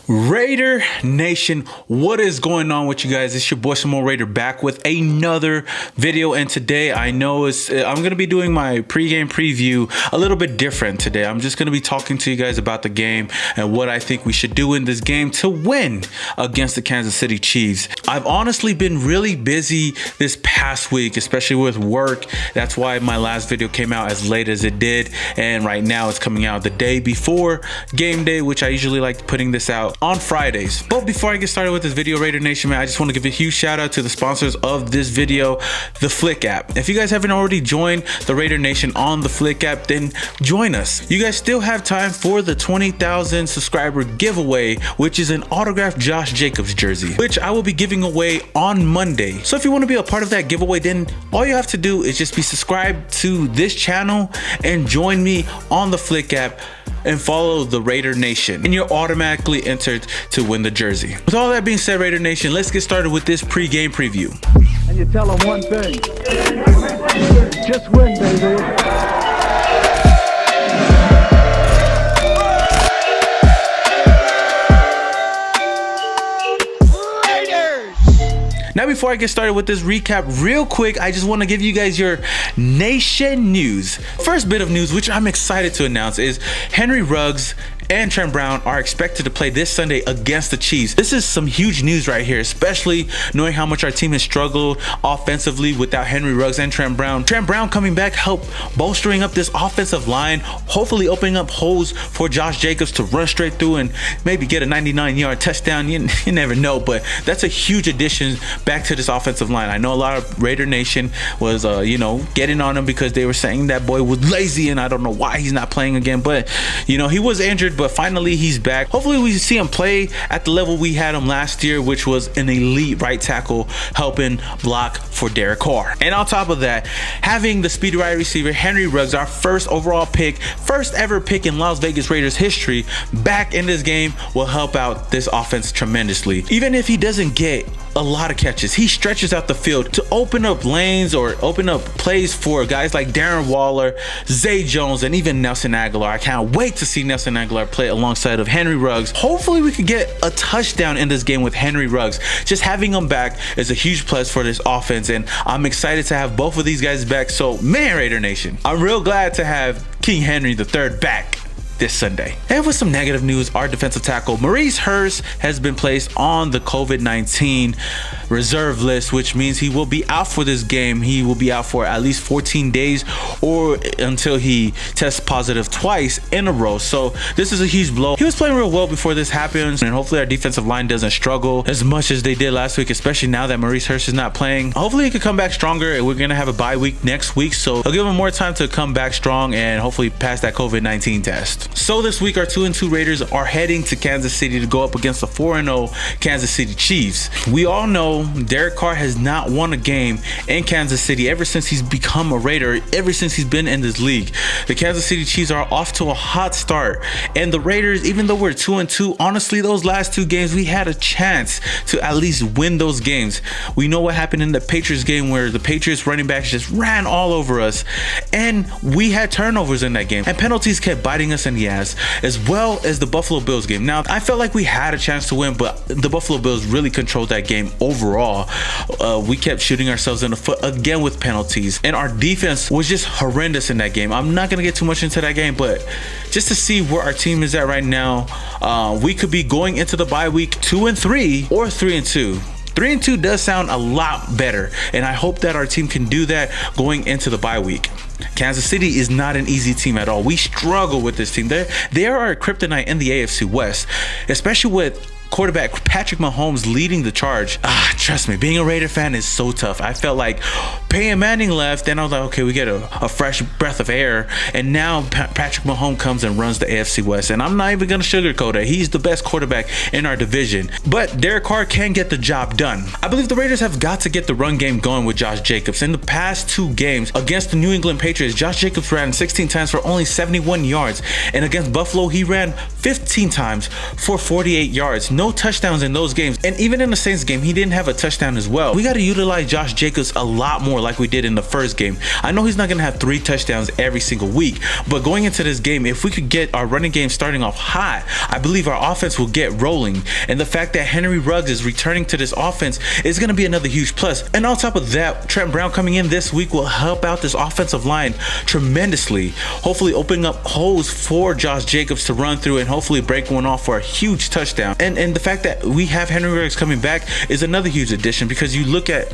Raider Nation, what is going on with you guys? It's your boy Samo Raider back with another video, and today I know I'm gonna be doing my pregame preview a little bit different today. I'm just gonna be talking to you guys about the game and what I think we should do in this game to win against the Kansas City Chiefs. I've honestly been really busy this past week, especially with work. That's why my last video came out as late as it did, and right now it's coming out the day before game day, which I usually like putting this out on Fridays. But before I get started with this video, Raider Nation, man, I just want to give a huge shout out to the sponsors of this video, the Flick app. If you guys haven't already joined the Raider Nation on the Flick app, then join us. You guys still have time for the 20,000 subscriber giveaway, which is an autographed Josh Jacobs jersey, which I will be giving away on Monday. So if you want to be a part of that giveaway, then all you have to do is just be subscribed to this channel and join me on the Flick app and follow the Raider Nation, and you're automatically entered to win the jersey. With all that being said, Raider Nation, let's get started with this pre-game preview. And you tell them one thing: just win, baby. Now, before I get started with this recap real quick, I just want to give you guys your Nation news. First bit of news, which I'm excited to announce, is Henry Ruggs and Trent Brown are expected to play this Sunday against the Chiefs. This is some huge news right here, especially knowing how much our team has struggled offensively without Henry Ruggs and Trent Brown. Trent Brown coming back help bolstering up this offensive line, hopefully opening up holes for Josh Jacobs to run straight through and maybe get a 99-yard touchdown. You never know, but that's a huge addition back to this offensive line. I know a lot of Raider Nation was getting on him because they were saying that boy was lazy, and I don't know why he's not playing again, but he was injured, but finally he's back. Hopefully we see him play at the level we had him last year, which was an elite right tackle helping block for Carr. And on top of that, having the speedy wide receiver Henry Ruggs, our first overall pick, first ever pick in Las Vegas Raiders history, back in this game will help out this offense tremendously. Even if he doesn't get a lot of catches, he stretches out the field to open up lanes or open up plays for guys like Darren Waller, Zay Jones, and even Nelson Aguilar. I can't wait to see Nelson Aguilar play alongside of Henry Ruggs. Hopefully we could get a touchdown in this game with Henry Ruggs. Just having him back is a huge plus for this offense, and I'm excited to have both of these guys back. So man, Raider Nation, I'm real glad to have King Henry III back this Sunday. And with some negative news, our defensive tackle Maurice Hurst has been placed on the COVID-19 reserve list, which means he will be out for this game. He will be out for at least 14 days or until he tests positive twice in a row. So this is a huge blow. He was playing real well before this happens, and hopefully our defensive line doesn't struggle as much as they did last week, especially now that Maurice Hurst is not playing. Hopefully he could come back stronger. We're gonna have a bye week next week, so I'll give him more time to come back strong and hopefully pass that COVID-19 test. So this week, our 2-2 Raiders are heading to Kansas City to go up against the 4-0 Kansas City Chiefs. We all know Carr has not won a game in Kansas City ever since he's become a Raider, ever since he's been in this league. The Kansas City Chiefs are off to a hot start, and the Raiders, even though we're 2-2, honestly, those last two games, we had a chance to at least win those games. We know what happened in the Patriots game where the Patriots running backs just ran all over us, and we had turnovers in that game, and penalties kept biting us in the ass, as well as the Buffalo Bills game. Now, I felt like we had a chance to win, but the Buffalo Bills really controlled that game overall. We kept shooting ourselves in the foot again with penalties, and our defense was just horrendous in that game. I'm not going to get too much into that game, but just to see where our team is at right now, we could be going into the bye week 2-3 or 3-2. 3-2 does sound a lot better, and I hope that our team can do that going into the bye week. Kansas City is not an easy team at all. We struggle with this team. They are a kryptonite in the AFC West, especially with quarterback Patrick Mahomes leading the charge. Trust me, being a Raider fan is so tough. I felt like Peyton Manning left, and I was like, okay, we get a fresh breath of air, and now Patrick Mahomes comes and runs the AFC West, and I'm not even gonna sugarcoat it. He's the best quarterback in our division, but Carr can get the job done. I believe the Raiders have got to get the run game going with Josh Jacobs. In the past two games against the New England Patriots, Josh Jacobs ran 16 times for only 71 yards, and against Buffalo, he ran 15 times for 48 yards. No touchdowns in those games, and even in the Saints game, he didn't have a touchdown as well. We got to utilize Josh Jacobs a lot more. like we did in the first game. I know he's not going to have 3 touchdowns every single week, but going into this game, if we could get our running game starting off hot, I believe our offense will get rolling. And the fact that Henry Ruggs is returning to this offense is going to be another huge plus. And on top of that, Trent Brown coming in this week will help out this offensive line tremendously, hopefully opening up holes for Josh Jacobs to run through and hopefully break one off for a huge touchdown. And the fact that we have Henry Ruggs coming back is another huge addition, because you look at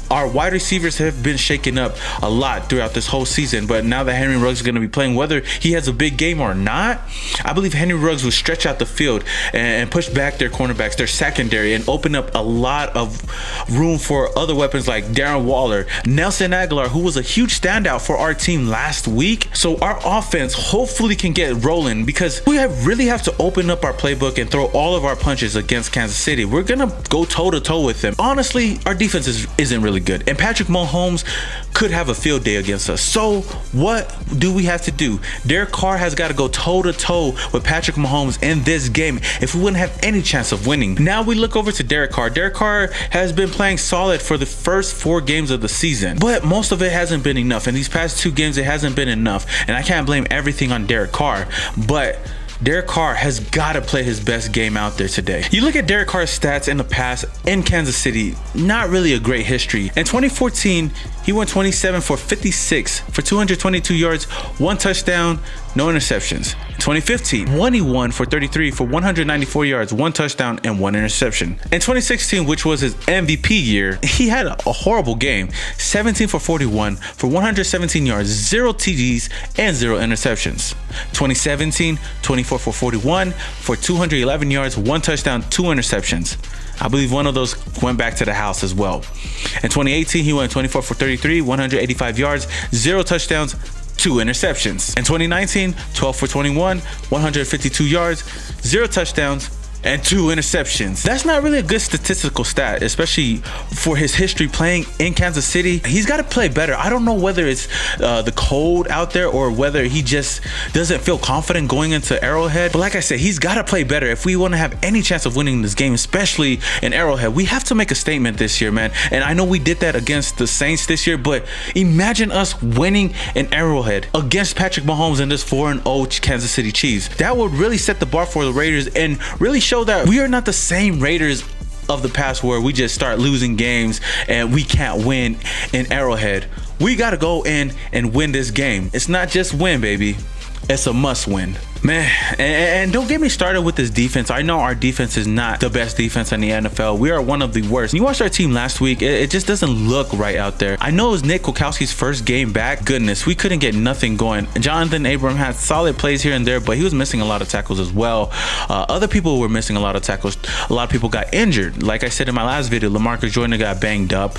our wide receivers have been shaken up a lot throughout this whole season, but now that Henry Ruggs is going to be playing, whether he has a big game or not, I believe Henry Ruggs will stretch out the field and push back their cornerbacks, their secondary, and open up a lot of room for other weapons like Darren Waller, Nelson Aguilar, who was a huge standout for our team last week. So our offense hopefully can get rolling, because we really have to open up our playbook and throw all of our punches against Kansas City. We're going to go toe-to-toe with them. Honestly, our defense isn't really good, and Patrick Mahomes could have a field day against us. So what do we have to do? Derek Carr has got to go toe-to-toe with Patrick Mahomes in this game if we wouldn't have any chance of winning. Now we look over to Derek Carr. Derek Carr has been playing solid for the first 4 games of the season, but most of it hasn't been enough. In these past 2 games, it hasn't been enough, and I can't blame everything on Derek Carr, but Derek Carr has got to play his best game out there today. You look at Derek Carr's stats in the past in Kansas City, not really a great history. In 2014, he went 27 for 56 for 222 yards, 1 touchdown, no interceptions. In 2015, 21 for 33 for 194 yards, 1 touchdown, and 1 interception. In 2016, which was his MVP year, he had a horrible game. 17 for 41 for 117 yards, 0 TDs, and 0 interceptions. 2017, 24 for 41 for 211 yards, 1 touchdown, 2 interceptions. I believe one of those went back to the house as well. In 2018, he went 24 for 33, 185 yards, 0 touchdowns, 2 interceptions. In 2019, 12 for 21, 152 yards, 0 touchdowns, and 2 interceptions. That's not really a good statistical stat, especially for his history playing in Kansas City. He's got to play better. I don't know whether it's the cold out there or whether he just doesn't feel confident going into Arrowhead. But like I said, he's got to play better if we want to have any chance of winning this game, especially in Arrowhead. We have to make a statement this year, man. And I know we did that against the Saints this year, but imagine us winning in Arrowhead against Patrick Mahomes and this 4-0 Kansas City Chiefs. That would really set the bar for the Raiders and really show that we are not the same Raiders of the past where we just start losing games and we can't win in Arrowhead. We got to go in and win this game. It's not just win, baby. It's a must win. Man, and don't get me started with this defense. I know our defense is not the best defense in the NFL. We are one of the worst. You watched our team last week. It just doesn't look right out there. I know it was Nick Kwiatkowski's first game back. Goodness, we couldn't get nothing going. Jonathan Abram had solid plays here and there, but he was missing a lot of tackles as well. Other people were missing a lot of tackles. A lot of people got injured. Like I said in my last video, LaMarcus Joyner got banged up.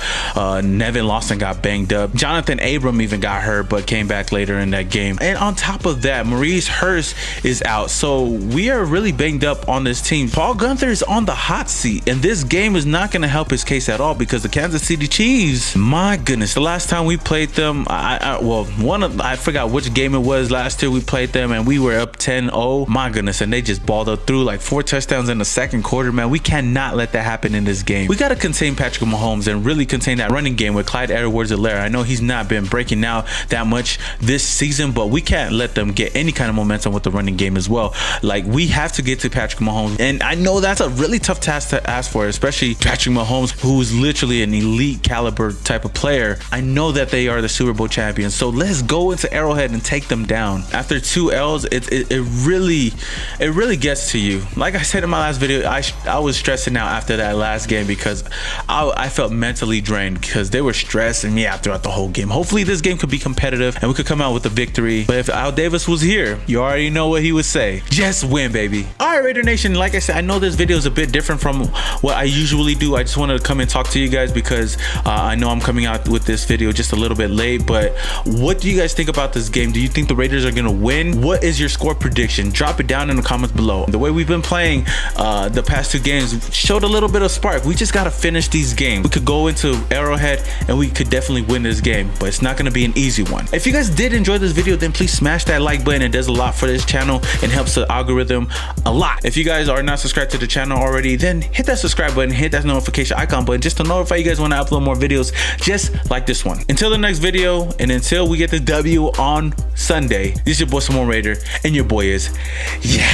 Nevin Lawson got banged up. Jonathan Abram even got hurt, but came back later in that game. And on top of that, Maurice Hurst is out, so we are really banged up on this team. Paul Gunther is on the hot seat, and this game is not going to help his case at all, because the Kansas City Chiefs, my goodness, the last time we played them, I forgot which game it was last year we played them, and we were up 10-0. My goodness, and they just balled up through like 4 touchdowns in the second quarter. Man, we cannot let that happen in this game. We got to contain Patrick Mahomes and really contain that running game with Clyde Edwards-Helaire. I know he's not been breaking out that much this season, but we can't let them get any kind of momentum with the running game as well. Like, we have to get to Patrick Mahomes, and I know that's a really tough task to ask for, especially Patrick Mahomes, who's literally an elite caliber type of player. I know that they are the Super Bowl champions, so let's go into Arrowhead and take them down. After 2 L's, it really gets to you. Like I said in my last video, I was stressing out after that last game because I felt mentally drained because they were stressing me out throughout the whole game. Hopefully this game could be competitive and we could come out with a victory. But if Al Davis was here, you already know what he would say. Just win, baby. All right, Raider Nation, like I said, I know this video is a bit different from what I usually do. I just wanted to come and talk to you guys because I know I'm coming out with this video just a little bit late, but what do you guys think about this game? Do you think the Raiders are gonna win? What is your score prediction? Drop it down in the comments below. The way we've been playing the past 2 games showed a little bit of spark. We just gotta finish these games. We could go into Arrowhead and we could definitely win this game, but it's not gonna be an easy one. If you guys did enjoy this video, then please smash that like button. It does a lot for this channel. channel and helps the algorithm a lot. If you guys are not subscribed to the channel already, then hit that subscribe button, hit that notification icon button just to notify you guys when I upload more videos just like this one. Until the next video and until we get the W on Sunday, this is your boy Simone Raider, and your boy is yeah.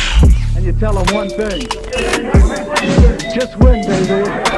And you tell them one thing. Just win, baby.